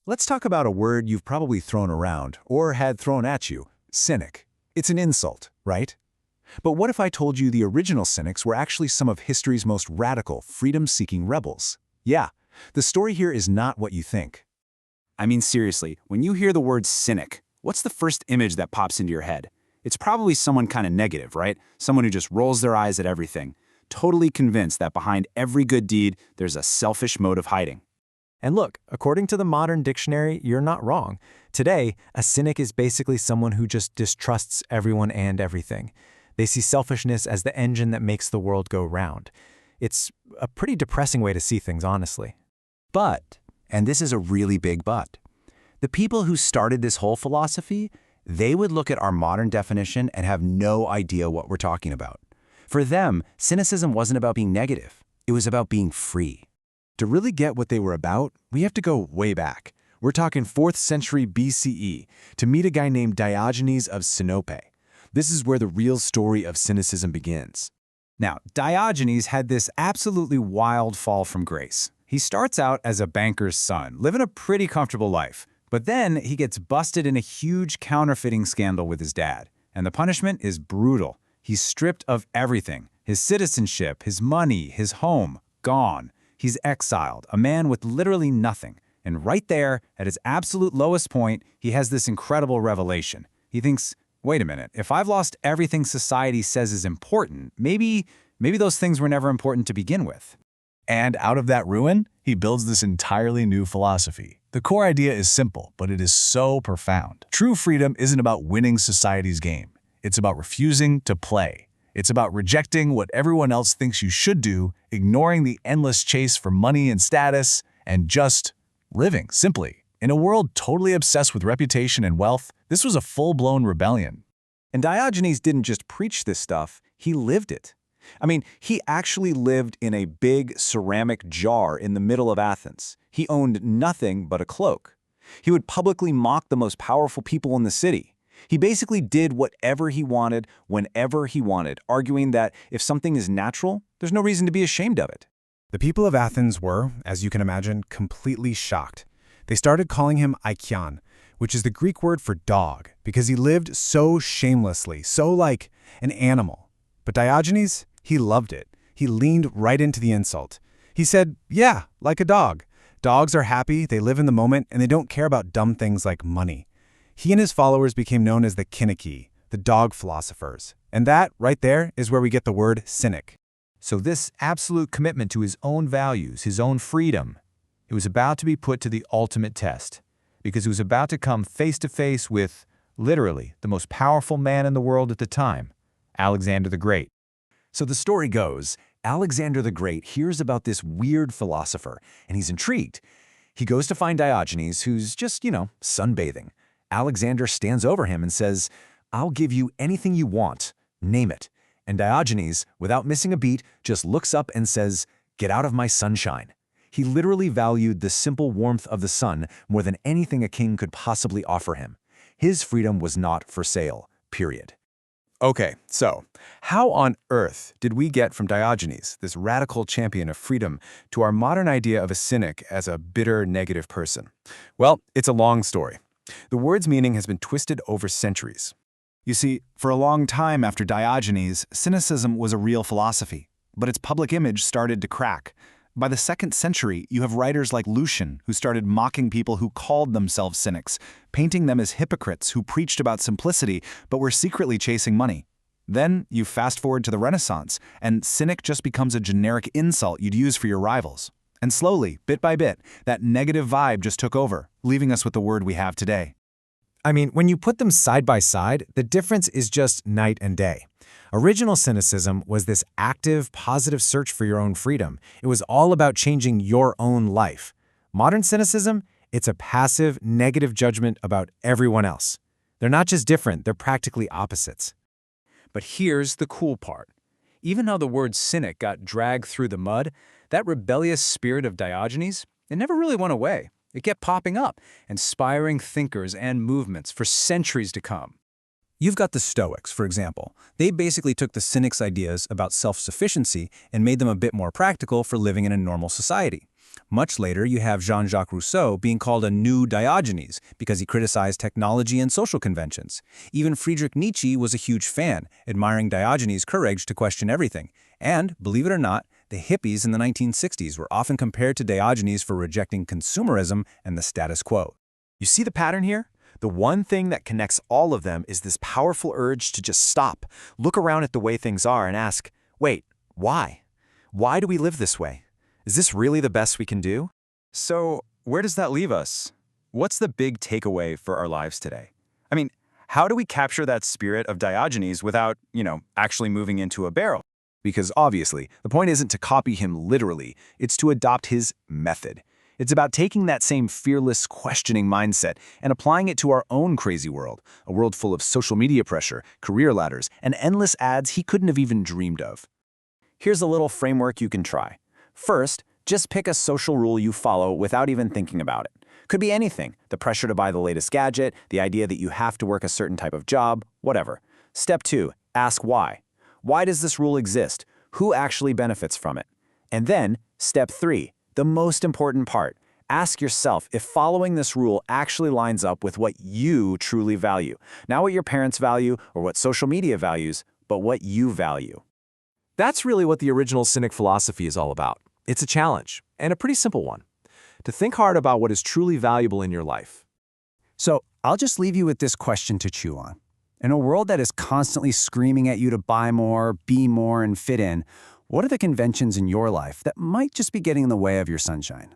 Let's talk about a word you've probably thrown around, or had thrown at you, cynic. It's an insult, right? But what if I told you the original cynics were actually some of history's most radical, freedom-seeking rebels? Yeah, the story here is not what you think. I mean, seriously, when you hear the word cynic, what's the first image that pops into your head? It's probably someone kind of negative, right? Someone who just rolls their eyes at everything, totally convinced that behind every good deed, there's a selfish motive hiding. And look, according to the modern dictionary, you're not wrong. Today, a cynic is basically someone who just distrusts everyone and everything. They see selfishness as the engine that makes the world go round. It's a pretty depressing way to see things, honestly. But, and this is a really big but, the people who started this whole philosophy, they would look at our modern definition and have no idea what we're talking about. For them, cynicism wasn't about being negative. It was about being free. To really get what they were about, we have to go way back. We're talking 4th century BCE to meet a guy named Diogenes of Sinope. This is where the real story of cynicism begins. Now, Diogenes had this absolutely wild fall from grace. He starts out as a banker's son, living a pretty comfortable life. But then he gets busted in a huge counterfeiting scandal with his dad. And the punishment is brutal. He's stripped of everything. His citizenship, his money, his home, gone. He's exiled, a man with literally nothing. And right there, at his absolute lowest point, he has this incredible revelation. He thinks, wait a minute, if I've lost everything society says is important, maybe those things were never important to begin with. And out of that ruin, he builds this entirely new philosophy. The core idea is simple, but it is so profound. True freedom isn't about winning society's game. It's about refusing to play. It's about rejecting what everyone else thinks you should do, ignoring the endless chase for money and status, and just living, simply. In a world totally obsessed with reputation and wealth, this was a full-blown rebellion. And Diogenes didn't just preach this stuff, he lived it. I mean, he actually lived in a big ceramic jar in the middle of Athens. He owned nothing but a cloak. He would publicly mock the most powerful people in the city. He basically did whatever he wanted, whenever he wanted, arguing that if something is natural, there's no reason to be ashamed of it. The people of Athens were, as you can imagine, completely shocked. They started calling him Aikion, which is the Greek word for dog, because he lived so shamelessly, so like an animal. But Diogenes, he loved it. He leaned right into the insult. He said, yeah, like a dog. Dogs are happy, they live in the moment, and they don't care about dumb things like money. He and his followers became known as the Kyniki, the dog philosophers. And that, right there, is where we get the word cynic. So this absolute commitment to his own values, his own freedom, it was about to be put to the ultimate test, because he was about to come face to face with, literally, the most powerful man in the world at the time, Alexander the Great. So the story goes, Alexander the Great hears about this weird philosopher, and he's intrigued. He goes to find Diogenes, who's just, sunbathing. Alexander stands over him and says, I'll give you anything you want, name it. And Diogenes, without missing a beat, just looks up and says, get out of my sunshine. He literally valued the simple warmth of the sun more than anything a king could possibly offer him. His freedom was not for sale, period. Okay, so how on earth did we get from Diogenes, this radical champion of freedom, to our modern idea of a cynic as a bitter, negative person? Well, it's a long story. The word's meaning has been twisted over centuries. You see, for a long time after Diogenes, cynicism was a real philosophy, but its public image started to crack. By the 2nd century, you have writers like Lucian who started mocking people who called themselves cynics, painting them as hypocrites who preached about simplicity but were secretly chasing money. Then you fast forward to the Renaissance, and cynic just becomes a generic insult you'd use for your rivals. And slowly, bit by bit, that negative vibe just took over, leaving us with the word we have today. I mean, when you put them side by side, the difference is just night and day. Original cynicism was this active, positive search for your own freedom. It was all about changing your own life. Modern cynicism, it's a passive, negative judgment about everyone else. They're not just different, they're practically opposites. But here's the cool part. Even though the word cynic got dragged through the mud, that rebellious spirit of Diogenes, it never really went away. It kept popping up, inspiring thinkers and movements for centuries to come. You've got the Stoics, for example. They basically took the cynics' ideas about self-sufficiency and made them a bit more practical for living in a normal society. Much later, you have Jean-Jacques Rousseau being called a new Diogenes because he criticized technology and social conventions. Even Friedrich Nietzsche was a huge fan, admiring Diogenes' courage to question everything. And, believe it or not, the hippies in the 1960s were often compared to Diogenes for rejecting consumerism and the status quo. You see the pattern here? The one thing that connects all of them is this powerful urge to just stop, look around at the way things are and ask, wait, why? Why do we live this way? Is this really the best we can do? So, where does that leave us? What's the big takeaway for our lives today? I mean, how do we capture that spirit of Diogenes without, actually moving into a barrel? Because obviously, the point isn't to copy him literally, it's to adopt his method. It's about taking that same fearless, questioning mindset and applying it to our own crazy world, a world full of social media pressure, career ladders, and endless ads he couldn't have even dreamed of. Here's a little framework you can try. First, just pick a social rule you follow without even thinking about it. Could be anything, the pressure to buy the latest gadget, the idea that you have to work a certain type of job, whatever. Step 2, ask why. Why does this rule exist? Who actually benefits from it? And then, step 3, the most important part. Ask yourself if following this rule actually lines up with what you truly value. Not what your parents value or what social media values, but what you value. That's really what the original Cynic philosophy is all about. It's a challenge, and a pretty simple one. To think hard about what is truly valuable in your life. So, I'll just leave you with this question to chew on. In a world that is constantly screaming at you to buy more, be more, and fit in, what are the conventions in your life that might just be getting in the way of your sunshine?